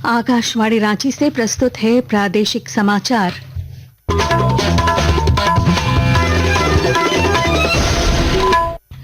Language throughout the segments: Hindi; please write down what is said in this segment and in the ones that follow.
आकाशवाणी रांची से प्रस्तुत है प्रादेशिक समाचार।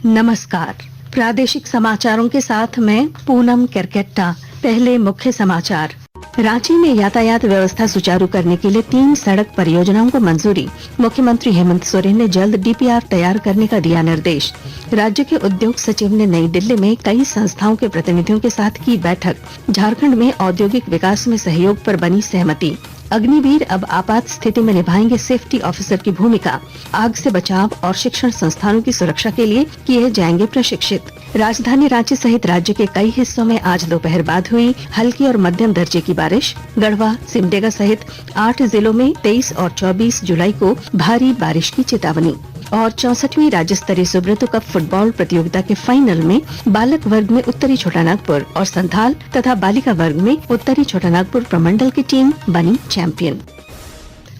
नमस्कार, प्रादेशिक समाचारों के साथ मैं पूनम केरकेट्टा। पहले मुख्य समाचार। रांची में यातायात व्यवस्था सुचारू करने के लिए 3 सड़क परियोजनाओं को मंजूरी। मुख्यमंत्री हेमंत सोरेन ने जल्द डीपीआर तैयार करने का दिया निर्देश। राज्य के उद्योग सचिव ने नई दिल्ली में कई संस्थाओं के प्रतिनिधियों के साथ की बैठक। झारखंड में औद्योगिक विकास में सहयोग पर बनी सहमति। अग्निवीर अब आपात स्थिति में निभाएंगे सेफ्टी ऑफिसर की भूमिका। आग से बचाव और शिक्षण संस्थानों की सुरक्षा के लिए किए जाएंगे प्रशिक्षित। राजधानी रांची सहित राज्य के कई हिस्सों में आज दोपहर बाद हुई हल्की और मध्यम दर्जे की बारिश। गढ़वा, सिमडेगा सहित 8 जिलों में 23 और 24 जुलाई को भारी बारिश की चेतावनी। और 64वीं राज्य स्तरीय सुब्रतो कप फुटबॉल प्रतियोगिता के फाइनल में बालक वर्ग में उत्तरी छोटानागपुर और संथाल तथा बालिका वर्ग में उत्तरी छोटानागपुर प्रमंडल की टीम बनी चैंपियन।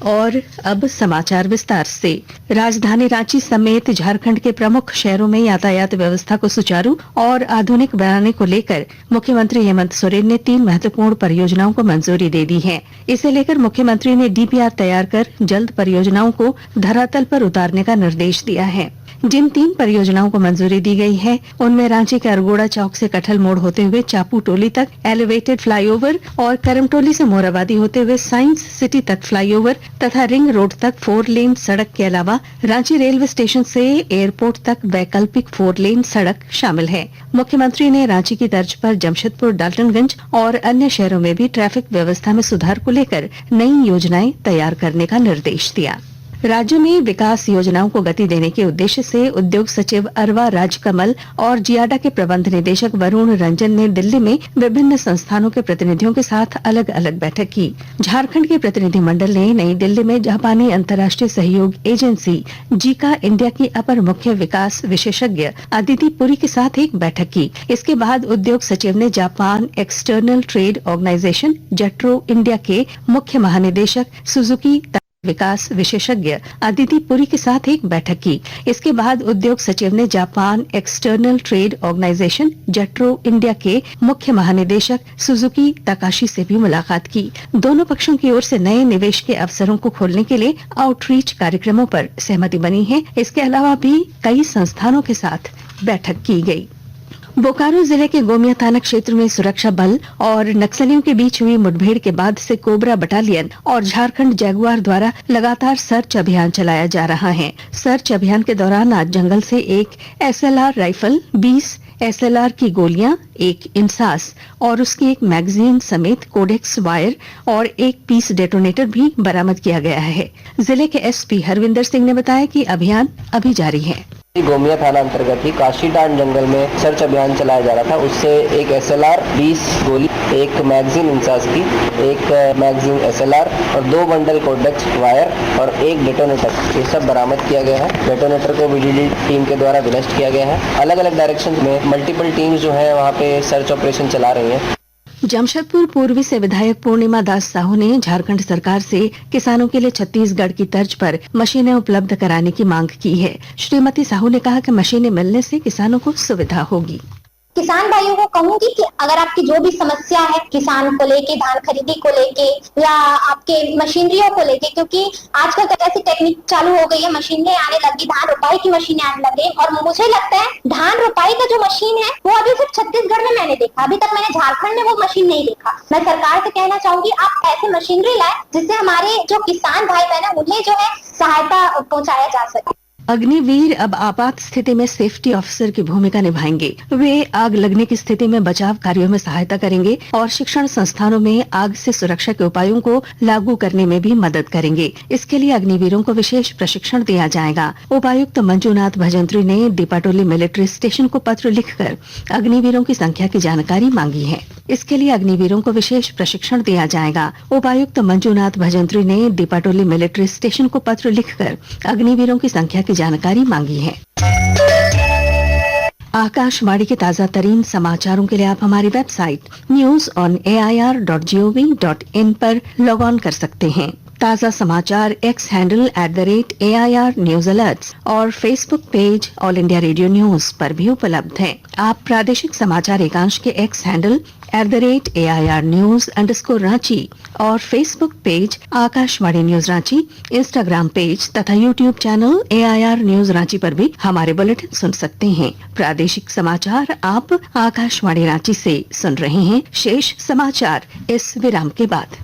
और अब समाचार विस्तार से। राजधानी रांची समेत झारखंड के प्रमुख शहरों में यातायात व्यवस्था को सुचारू और आधुनिक बनाने को लेकर मुख्यमंत्री हेमंत सोरेन ने 3 महत्वपूर्ण परियोजनाओं को मंजूरी दे दी है। इसे लेकर मुख्यमंत्री ने डीपीआर तैयार कर जल्द परियोजनाओं को धरातल पर उतारने का निर्देश दिया है। जिन 3 परियोजनाओं को मंजूरी दी गई है उनमें रांची के अरगोड़ा चौक से कठल मोड़ होते हुए चापू टोली तक एलिवेटेड फ्लाईओवर और करमटोली से मोराबादी होते हुए साइंस सिटी तक फ्लाईओवर तथा रिंग रोड तक 4 लेन सड़क के अलावा रांची रेलवे स्टेशन से एयरपोर्ट तक वैकल्पिक 4 लेन सड़क शामिल है। मुख्यमंत्री ने रांची की तर्ज पर जमशेदपुर, डाल्टनगंज और अन्य शहरों में भी ट्रैफिक व्यवस्था में सुधार को लेकर नई योजनाएं तैयार करने का निर्देश दिया। राज्य में विकास योजनाओं को गति देने के उद्देश्य से उद्योग सचिव अरवा राजकमल और जियाडा के प्रबंध निदेशक वरुण रंजन ने दिल्ली में विभिन्न संस्थानों के प्रतिनिधियों के साथ अलग अलग बैठक की। झारखंड के प्रतिनिधिमंडल ने नई दिल्ली में जापानी अंतर्राष्ट्रीय सहयोग एजेंसी जीका इंडिया की अपर मुख्य विकास विशेषज्ञ अदिति पुरी के साथ एक बैठक की। इसके बाद उद्योग सचिव ने Japan external trade organization JETRO India के मुख्य महानिदेशक सुजुकी विकास विशेषज्ञ अदिति पुरी के साथ एक बैठक की। इसके बाद उद्योग सचिव ने Japan external trade organization JETRO India के मुख्य महानिदेशक सुजुकी तकाशी से भी मुलाकात की। दोनों पक्षों की ओर से नए निवेश के अवसरों को खोलने के लिए आउटरीच कार्यक्रमों पर सहमति बनी है। इसके अलावा भी कई संस्थानों के साथ बैठक की गयी। बोकारो जिले के गोमिया थाना क्षेत्र में सुरक्षा बल और नक्सलियों के बीच हुई मुठभेड़ के बाद से कोबरा बटालियन और झारखंड जगुआर द्वारा लगातार सर्च अभियान चलाया जा रहा है। सर्च अभियान के दौरान आज जंगल से एक एसएलआर राइफल, 20 एसएलआर की गोलियां, एक इंसास और उसकी एक मैगजीन समेत कोडेक्स वायर और एक पीस डेटोनेटर भी बरामद किया गया है। जिले के एसपी हरविंदर सिंह ने बताया कि अभियान अभी जारी है। गोमिया थाना अंतर्गत ही काशीडांड जंगल में सर्च अभियान चलाया जा रहा था। उससे एक एसएलआर, 20 गोली, एक मैगजीन इंसास की, एक मैगजीन एसएलआर और 2 बंडल कोडेक्स वायर और एक डेटोनेटर, ये सब बरामद किया गया है। डेटोनेटर को बीडीडी टीम के द्वारा विनष्ट किया गया है। अलग अलग डायरेक्शन में मल्टीपल टीम्स जो है वहाँ पे सर्च ऑपरेशन चला रही है। जमशेदपुर पूर्वी से विधायक पूर्णिमा दास साहू ने झारखंड सरकार से किसानों के लिए छत्तीसगढ़ की तर्ज पर मशीनें उपलब्ध कराने की मांग की है। श्रीमती साहू ने कहा कि मशीनें मिलने से किसानों को सुविधा होगी। किसान भाइयों को कहूंगी कि अगर आपकी जो भी समस्या है किसान को लेके, धान खरीदी को लेके या आपके मशीनरियों को लेके, क्योंकि आजकल तो ऐसी टेक्निक चालू हो गई है, मशीनें आने लगी, धान रोपाई की मशीनें आने लगी और मुझे लगता है धान रोपाई का जो मशीन है वो अभी सिर्फ छत्तीसगढ़ में मैंने देखा, अभी तक मैंने झारखंड में वो मशीन नहीं देखा। मैं सरकार से कहना चाहूंगी आप ऐसे मशीनरी लाए जिससे हमारे जो किसान भाई बहन है उन्हें जो है सहायता पहुँचाया जा सके। अग्निवीर अब आपात स्थिति में सेफ्टी ऑफिसर की भूमिका निभाएंगे। वे आग लगने की स्थिति में बचाव कार्यों में सहायता करेंगे और शिक्षण संस्थानों में आग से सुरक्षा के उपायों को लागू करने में भी मदद करेंगे। इसके लिए अग्निवीरों को विशेष प्रशिक्षण दिया जाएगा। उपायुक्त मंजूनाथ भजंत्री ने दीपाटोली मिलिट्री स्टेशन को पत्र लिखकर अग्निवीरों की संख्या की जानकारी मांगी है। इसके लिए अग्निवीरों को विशेष प्रशिक्षण दिया जाएगा। उपायुक्त मंजूनाथ भजंत्री ने दीपाटोली मिलिट्री स्टेशन को पत्र लिखकर अग्निवीरों की संख्या की जानकारी मांगी है। आकाशवाणी के ताजा तरीन समाचारों के लिए आप हमारी वेबसाइट news.air.gov.in पर लॉग ऑन कर सकते हैं। ताजा समाचार X handle @AIR news alerts और Facebook page All India Radio news पर भी उपलब्ध है। आप प्रादेशिक समाचार एकांश के एक्स हैंडल @AIR News_Ranchi और Facebook page Akashvani news Ranchi, Instagram page तथा YouTube channel AIR news Ranchi पर भी हमारे बुलेटिन सुन सकते हैं। प्रादेशिक समाचार आप आकाशवाणी रांची से सुन रहे हैं। शेष समाचार इस विराम के बाद।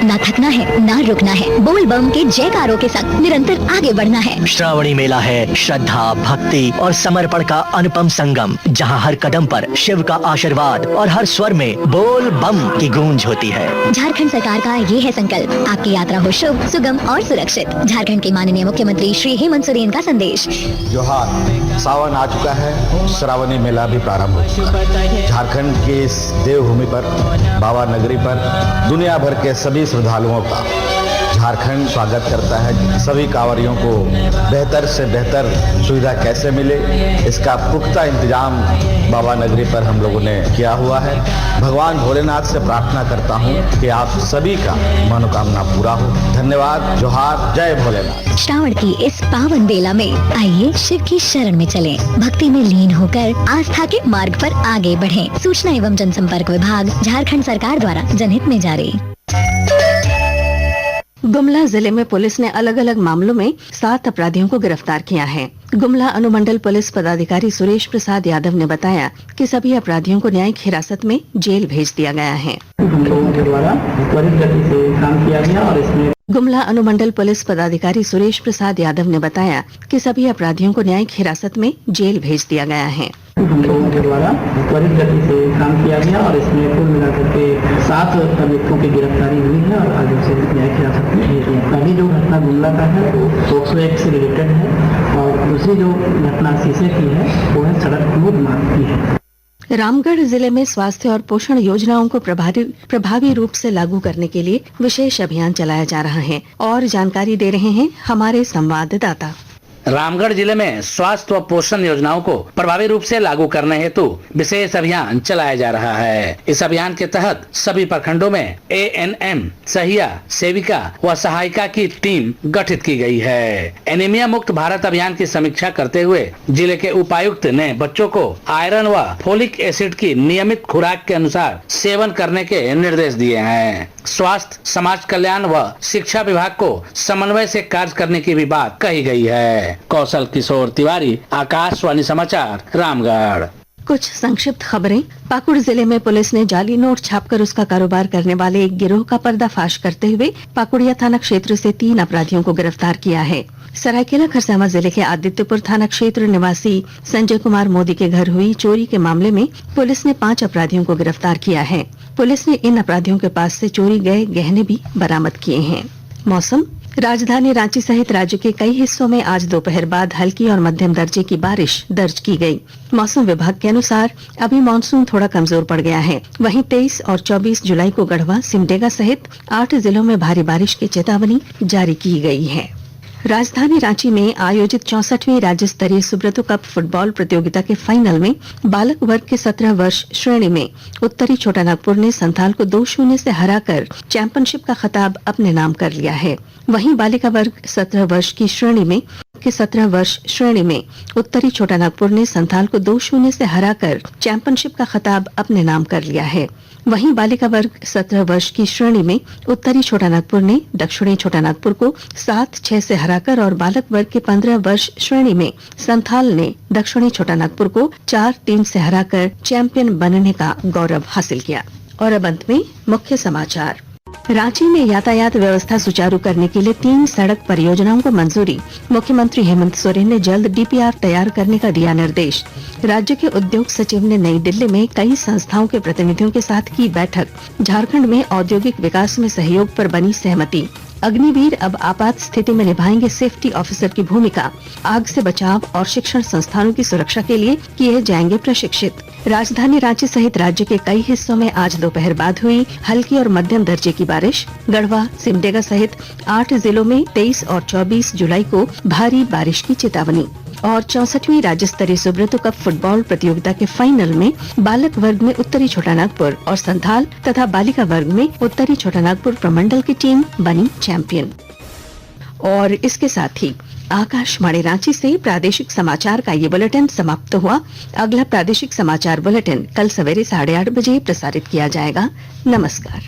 ना थकना है, ना रुकना है, बोल बम के जयकारों के साथ निरंतर आगे बढ़ना है। श्रावणी मेला है श्रद्धा, भक्ति और समर्पण का अनुपम संगम, जहां हर कदम पर शिव का आशीर्वाद और हर स्वर में बोल बम की गूंज होती है। झारखंड सरकार का ये है संकल्प, आपकी यात्रा हो शुभ, सुगम और सुरक्षित। झारखंड के माननीय मुख्यमंत्री श्री हेमंत सोरेन का संदेश। जोहार, सावन आ चुका है, श्रावणी मेला भी प्रारंभ हो चुका है। झारखंड के इस देवभूमि पर, बाबा नगरी पर दुनिया भर के सभी श्रद्धालुओं का झारखंड स्वागत करता है। सभी कांवरियों को बेहतर से बेहतर सुविधा कैसे मिले, इसका पुख्ता इंतजाम बाबा नगरी पर हम लोगों ने किया हुआ है। भगवान भोलेनाथ से प्रार्थना करता हूँ कि आप सभी का मनोकामना पूरा हो। धन्यवाद। जोहार, जय भोलेनाथ। श्रावण की इस पावन बेला में आइए शिव की शरण में चलें, भक्ति में लीन होकर आस्था के मार्ग पर आगे बढ़ें। सूचना एवं जनसंपर्क विभाग, झारखंड सरकार द्वारा जनहित में जारी। गुमला जिले में पुलिस ने अलग अलग मामलों में 7 अपराधियों को गिरफ्तार किया है। गुमला अनुमंडल पुलिस पदाधिकारी सुरेश प्रसाद यादव ने बताया कि सभी अपराधियों को न्यायिक हिरासत में जेल भेज दिया गया है। हम लोगों के द्वारा त्वरित गति से काम किया गया और इसमें गुमला अनुमंडल पुलिस पदाधिकारी सुरेश प्रसाद यादव ने बताया कि सभी अपराधियों को न्यायिक हिरासत में जेल भेज दिया गया है। हम लोगों के द्वारा त्वरित गति से काम किया गया और इसमें कुल मिलाकर के 7 व्यक्तियों की गिरफ्तारी हुई है और आज उसे न्यायिक हिरासत में भेज दिया। पहली जो घटना गुमला का है वो पोक्सो एक्ट से रिलेटेड है और दूसरी जो घटना शीशे की है वो है सड़क कूद मार की है। रामगढ़ जिले में स्वास्थ्य और पोषण योजनाओं को प्रभावी रूप से लागू करने के लिए विशेष अभियान चलाया जा रहा है और जानकारी दे रहे हैं हमारे संवाददाता। रामगढ़ जिले में स्वास्थ्य व पोषण योजनाओं को प्रभावी रूप से लागू करने हेतु विशेष अभियान चलाया जा रहा है। इस अभियान के तहत सभी प्रखंडों में ANM, सहिया, सेविका व सहायिका की टीम गठित की गई है। एनीमिया मुक्त भारत अभियान की समीक्षा करते हुए जिले के उपायुक्त ने बच्चों को आयरन व फोलिक एसिड की नियमित खुराक के अनुसार सेवन करने के निर्देश दिए हैं। स्वास्थ्य, समाज कल्याण व शिक्षा विभाग को समन्वय से कार्य करने की भी बात कही गई है। कौशल किशोर तिवारी, आकाशवाणी समाचार, रामगढ़। कुछ संक्षिप्त खबरें। पाकुड़ जिले में पुलिस ने जाली नोट छापकर उसका कारोबार करने वाले एक गिरोह का पर्दाफाश करते हुए पाकुड़िया थाना क्षेत्र से 3 अपराधियों को गिरफ्तार किया है। सरायकेला खरसावां जिले के आदित्यपुर थाना क्षेत्र निवासी संजय कुमार मोदी के घर हुई चोरी के मामले में पुलिस ने 5 अपराधियों को गिरफ्तार किया है। पुलिस ने इन अपराधियों के पास से चोरी गए गहने भी बरामद किए हैं। मौसम। राजधानी रांची सहित राज्य के कई हिस्सों में आज दोपहर बाद हल्की और मध्यम दर्जे की बारिश दर्ज की गई। मौसम विभाग के अनुसार अभी मानसून थोड़ा कमजोर पड़ गया है। वहीं 23 और 24 जुलाई को गढ़वा, सिमडेगा सहित 8 जिलों में भारी बारिश की चेतावनी जारी की गई है। राजधानी रांची में आयोजित 64वीं राज्य स्तरीय सुब्रतो कप फुटबॉल प्रतियोगिता के फाइनल में बालक वर्ग के 17 वर्ष श्रेणी में उत्तरी छोटानागपुर ने संथाल को 2-0 से हराकर चैंपियनशिप का खिताब अपने नाम कर लिया है। वहीं बालिका वर्ग 17 वर्ष की श्रेणी में उत्तरी छोटानागपुर ने संथाल को 2-0 से हराकर चैंपियनशिप का खिताब अपने नाम कर लिया है। वहीं बालिका वर्ग 17 वर्ष की श्रेणी में उत्तरी छोटानागपुर ने दक्षिणी छोटानागपुर को 7-6 से हराकर और बालक वर्ग के 15 वर्ष श्रेणी में संथाल ने दक्षिणी छोटानागपुर को 4-3 से हराकर चैंपियन बनने का गौरव हासिल किया। और अब अंत में मुख्य समाचार। रांची में यातायात व्यवस्था सुचारू करने के लिए 3 सड़क परियोजनाओं को मंजूरी। मुख्यमंत्री हेमंत सोरेन ने जल्द DPR तैयार करने का दिया निर्देश। राज्य के उद्योग सचिव ने नई दिल्ली में कई संस्थाओं के प्रतिनिधियों के साथ की बैठक। झारखंड में औद्योगिक विकास में सहयोग पर बनी सहमति। अग्निवीर अब आपात स्थिति में निभाएंगे सेफ्टी ऑफिसर की भूमिका। आग से बचाव और शिक्षण संस्थानों की सुरक्षा के लिए किए जाएंगे प्रशिक्षित। राजधानी रांची सहित राज्य के कई हिस्सों में आज दोपहर बाद हुई हल्की और मध्यम दर्जे की बारिश। गढ़वा, सिमडेगा सहित 8 जिलों में 23 और 24 जुलाई को भारी बारिश की चेतावनी। और 64वीं राज्य स्तरीय सुब्रतो कप फुटबॉल प्रतियोगिता के फाइनल में बालक वर्ग में उत्तरी छोटानागपुर और संथाल तथा बालिका वर्ग में उत्तरी छोटानागपुर प्रमंडल की टीम बनी चैंपियन। और इसके साथ ही आकाशवाणी रांची से प्रादेशिक समाचार का ये बुलेटिन समाप्त हुआ। अगला प्रादेशिक समाचार बुलेटिन कल सवेरे 8:30 बजे प्रसारित किया जाएगा। नमस्कार।